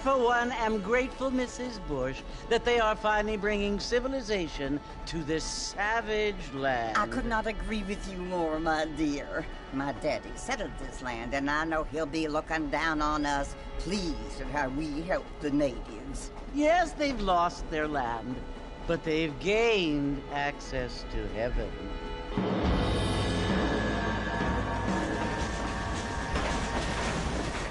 for one, am grateful, Mrs. Bush, that they are finally bringing civilization to this savage land. I could not agree with you more, my dear. My daddy settled this land, and I know he'll be looking down on us, pleased at how we help the natives. Yes, they've lost their land, but they've gained access to heaven.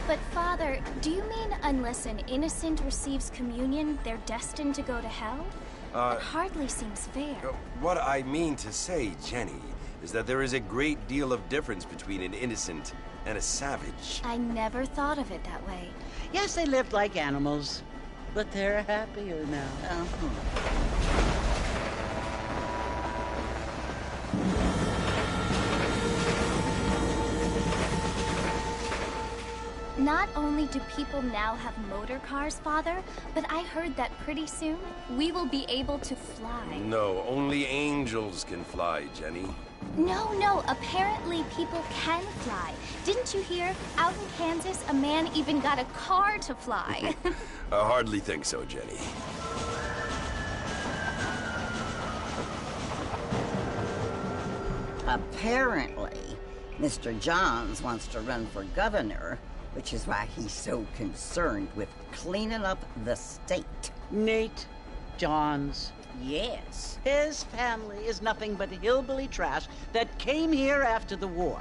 But Father, do you mean unless an innocent receives communion, they're destined to go to hell? That hardly seems fair. What I mean to say, Jenny, is that there is a great deal of difference between an innocent and a savage. I never thought of it that way. Yes, they lived like animals, but they're happier now. Not only do people now have motor cars, Father, but I heard that pretty soon we will be able to fly. No, only angels can fly, Jenny. No, apparently people can fly. Didn't you hear? Out in Kansas, a man even got a car to fly. I hardly think so, Jenny. Apparently, Mr. Johns wants to run for governor, which is why he's so concerned with cleaning up the state. Nate Johns. Yes. His family is nothing but hillbilly trash that came here after the war.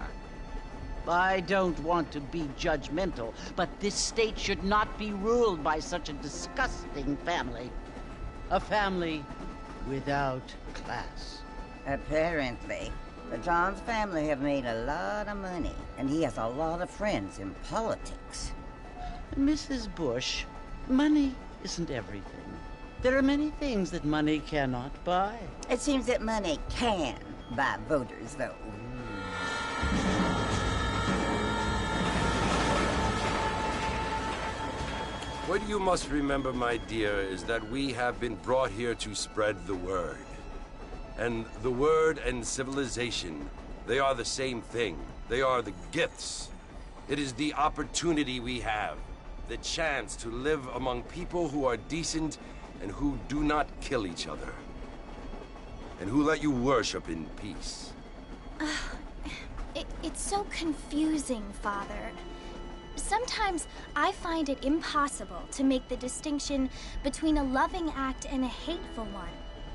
I don't want to be judgmental, but this state should not be ruled by such a disgusting family. A family without class. Apparently, the Johns family have made a lot of money, and he has a lot of friends in politics. Mrs. Bush, money isn't everything. There are many things that money cannot buy. It seems that money can buy voters, though. What you must remember, my dear, is that we have been brought here to spread the word. And the word and civilization, they are the same thing. They are the gifts. It is the opportunity we have, the chance to live among people who are decent and who do not kill each other, and who let you worship in peace. It's so confusing, Father. Sometimes I find it impossible to make the distinction between a loving act and a hateful one.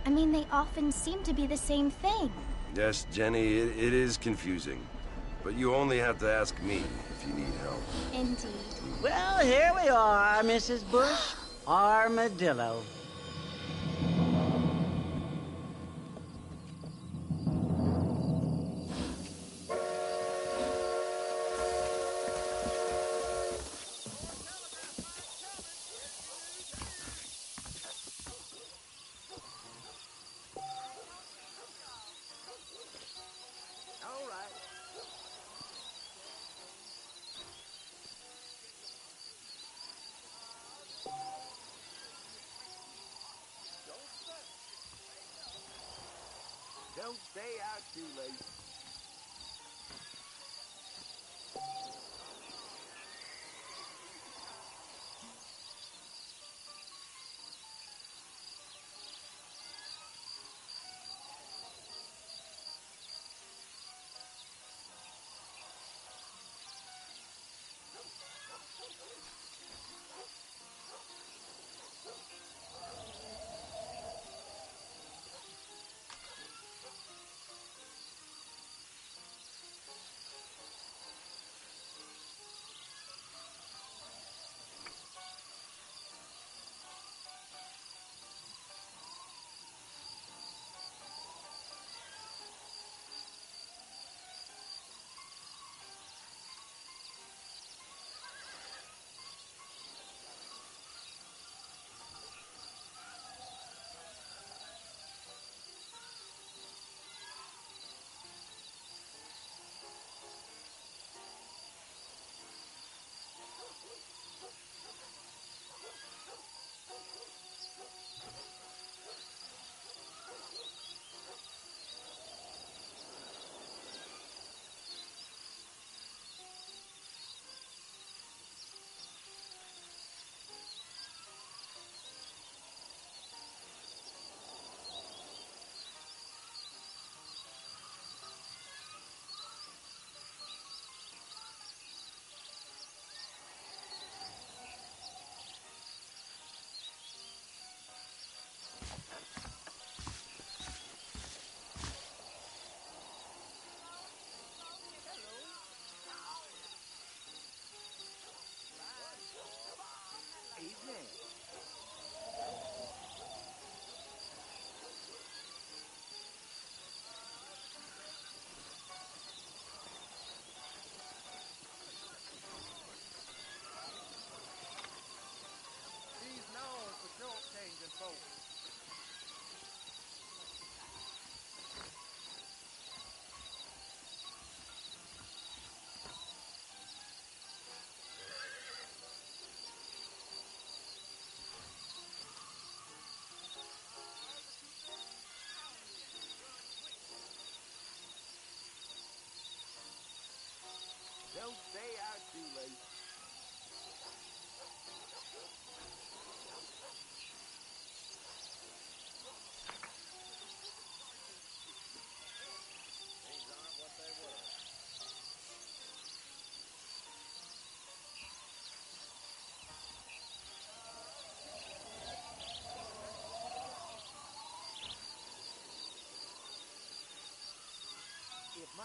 I mean, they often seem to be the same thing. Yes, Jenny, it is confusing. But you only have to ask me if you need help. Indeed. Well, here we are, Mrs. Bush. Armadillo. Don't stay out too late.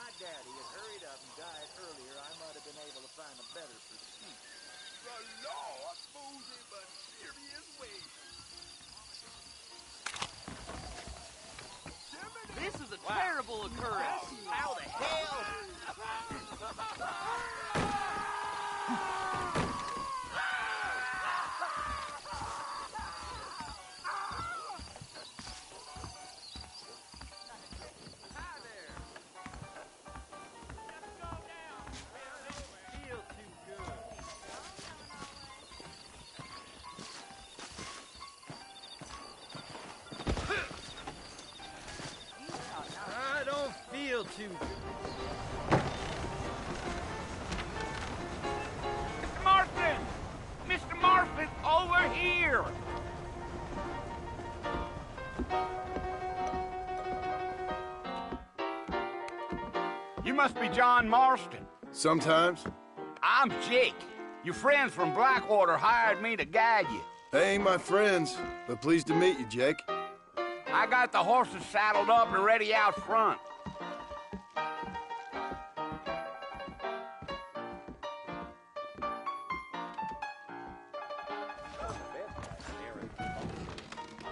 my daddy had hurried up and died earlier, I might have been able to find a better pursuit. The law moves in mysterious ways. This is a terrible occurrence. How the hell? I don't feel too good. Mr. Marston! Mr. Marston, over here! You must be John Marston. Sometimes. I'm Jake. Your friends from Blackwater hired me to guide you. They ain't my friends, but pleased to meet you, Jake. I got the horses saddled up and ready out front.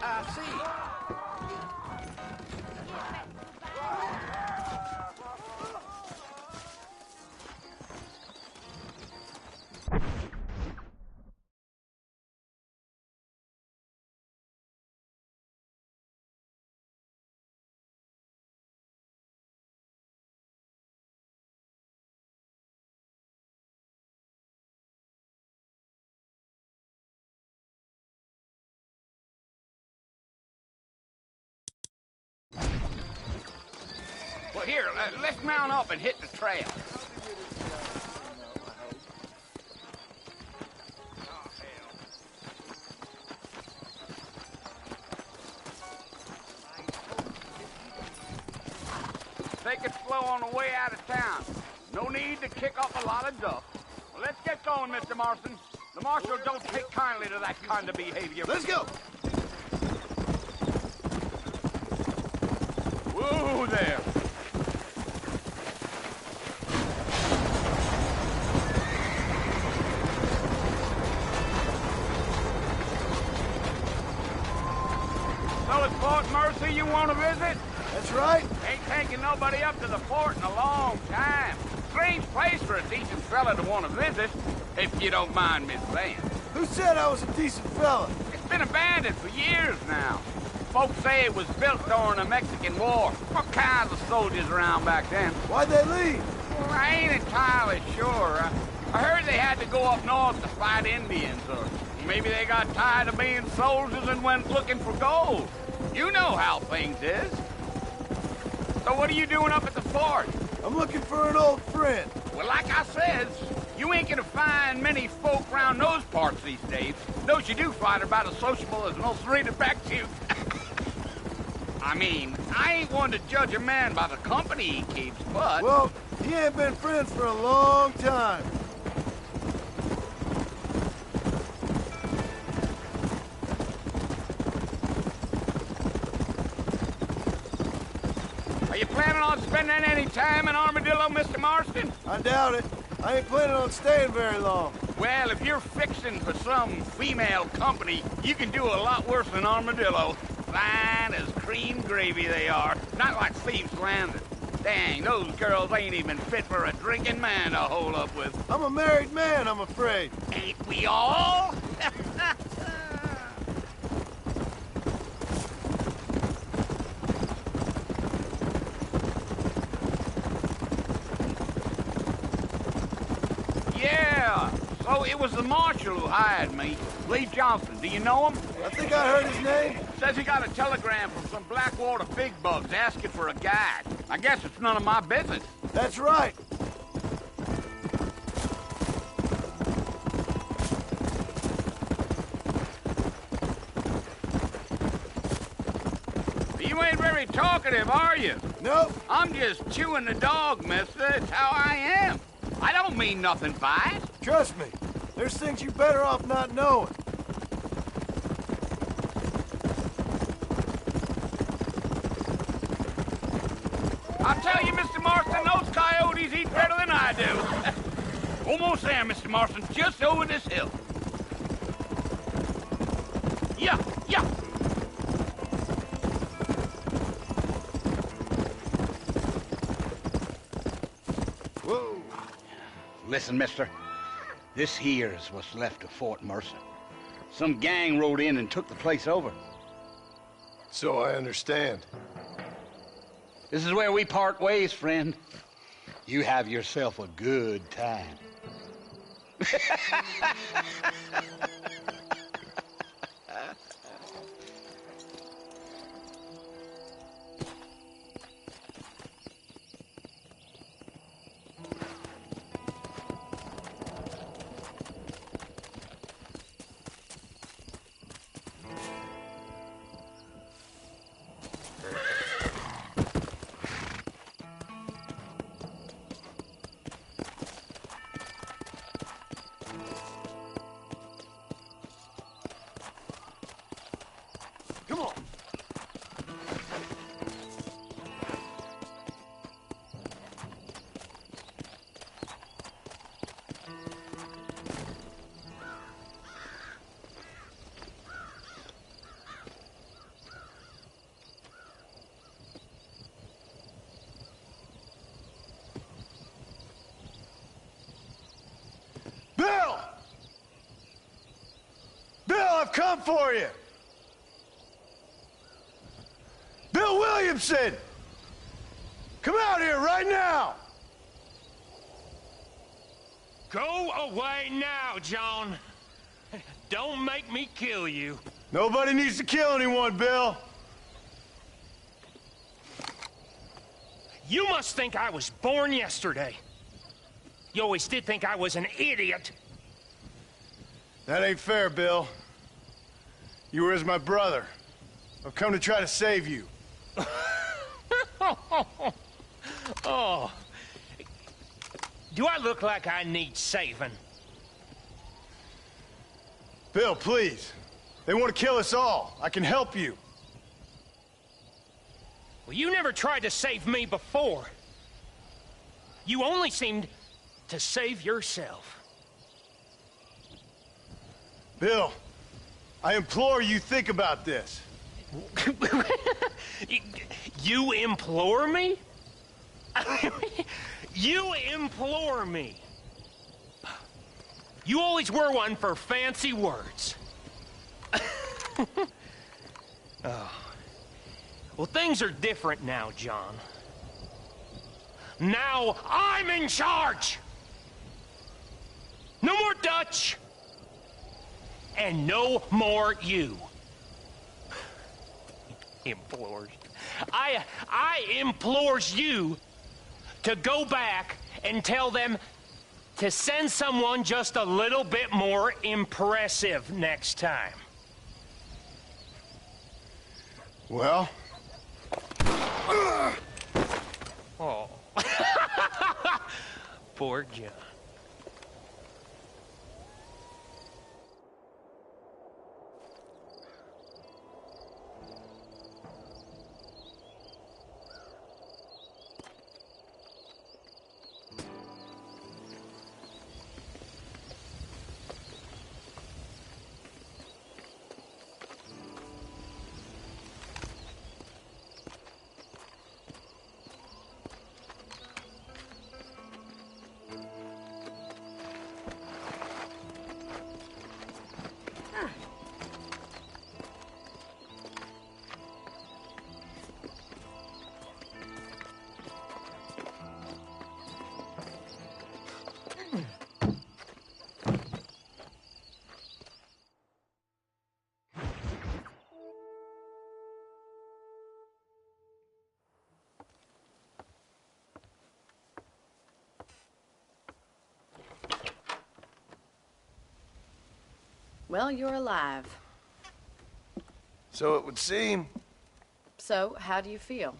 I see. Well, here, let's mount up and hit the trail. Take it slow on the way out of town. No need to kick up a lot of dust. Well, let's get going, Mr. Marston. The marshal don't take kindly to that kind of behavior. Let's go! Whoa there. So it's Fort Mercy you want to visit? That's right. Ain't taking nobody up to the fort in a long time. Strange place for a decent fella to want to visit, if you don't mind me saying. Who said I was a decent fella? It's been abandoned for years now. Folks say it was built during the Mexican War. What kinds of soldiers around back then? Why'd they leave? Well, I ain't entirely sure. I heard they had to go up north to fight Indians, or maybe they got tired of being soldiers and went looking for gold. You know how things is. So what are you doing up at the fort? I'm looking for an old friend. Well, like I said, you ain't gonna find many folk around those parts these days. Those you do find are about as sociable as an old serrated back tooth. I mean, I ain't one to judge a man by the company he keeps, but... Well, he ain't been friends for a long time. Are you planning on spending any time in Armadillo, Mr. Marston? I doubt it. I ain't planning on staying very long. Well, if you're fixing for some female company, you can do a lot worse than Armadillo. Fine as cream gravy they are, not like Thieves Landing. Dang, those girls ain't even fit for a drinking man to hold up with. I'm a married man, I'm afraid. Ain't we all? Yeah, so it was the marshal who hired me. Lee Johnson, do you know him? I think I heard his name. Says he got a telegram from some Blackwater big bugs asking for a guide. I guess it's none of my business. That's right. You ain't very talkative, are you? Nope. I'm just chewing the dog, mister. It's how I am. I don't mean nothing by it. Trust me. There's things you better off not knowing. I'll tell you, Mr. Marston, those Almost there, Mr. Marston. Just over this hill. Yeah, yeah. Whoa. Listen, mister. This here's what's left of Fort Mercer. Some gang rode in and took the place over. So I understand. This is where we part ways, friend. You have yourself a good time. Come on. Bill! Bill, I've come for you! Bill Williamson! Come out here right now! Go away now, John. Don't make me kill you. Nobody needs to kill anyone, Bill. You must think I was born yesterday. You always did think I was an idiot. That ain't fair, Bill. You were as my brother. I've come to try to save you. Oh. Do I look like I need saving? Bill, please. They want to kill us all. I can help you. Well, you never tried to save me before. You only seemed to save yourself. Bill, I implore you think about this. You implore me? You implore me. You always were one for fancy words. Oh. Well, things are different now, John. Now I'm in charge. No more Dutch. And no more you. Implores. I implores you to go back and tell them to send someone just a little bit more impressive next time. Well? Oh. Poor John. Well, you're alive. So it would seem. So, how do you feel?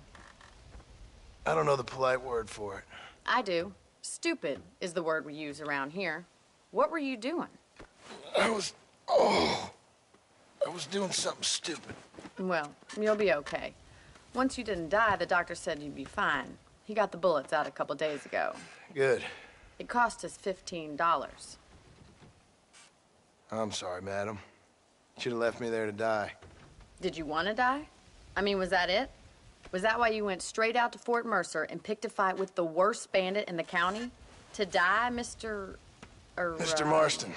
I don't know the polite word for it. I do. Stupid is the word we use around here. What were you doing? I was doing something stupid. Well, you'll be okay. Once you didn't die, the doctor said you'd be fine. He got the bullets out a couple days ago. Good. It cost us $15. I'm sorry, madam. You should have left me there to die. Did you want to die? I mean, was that it? Was that why you went straight out to Fort Mercer and picked a fight with the worst bandit in the county? To die, Mr. Mr. Marston.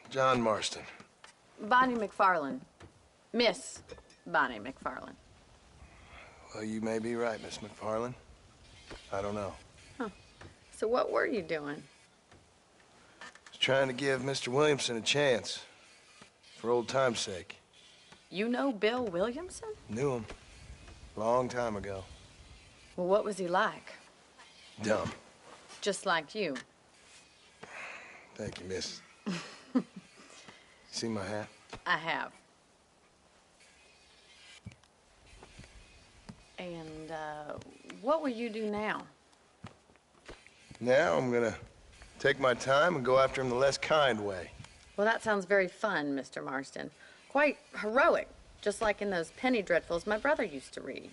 John Marston. Bonnie McFarland. Miss Bonnie McFarland. Well, you may be right, Miss McFarland. I don't know. Huh. So what were you doing? I was trying to give Mr. Williamson a chance. For old time's sake. You know Bill Williamson? Knew him. Long time ago. Well, what was he like? Dumb. Just like you. Thank you, miss. See my hat? I have. And, what will you do now? Now I'm gonna take my time and go after him the less kind way. Well, that sounds very fun, Mr. Marston. Quite heroic, just like in those penny dreadfuls my brother used to read.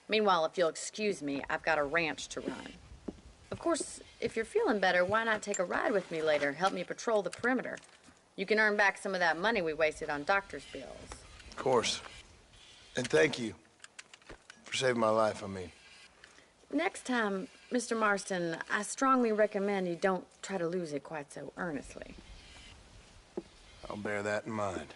Meanwhile, if you'll excuse me, I've got a ranch to run. Of course, if you're feeling better, why not take a ride with me later? Help me patrol the perimeter. You can earn back some of that money we wasted on doctor's bills. Of course. And thank you for saving my life, I mean. Next time, Mr. Marston, I strongly recommend you don't try to lose it quite so earnestly. I'll bear that in mind.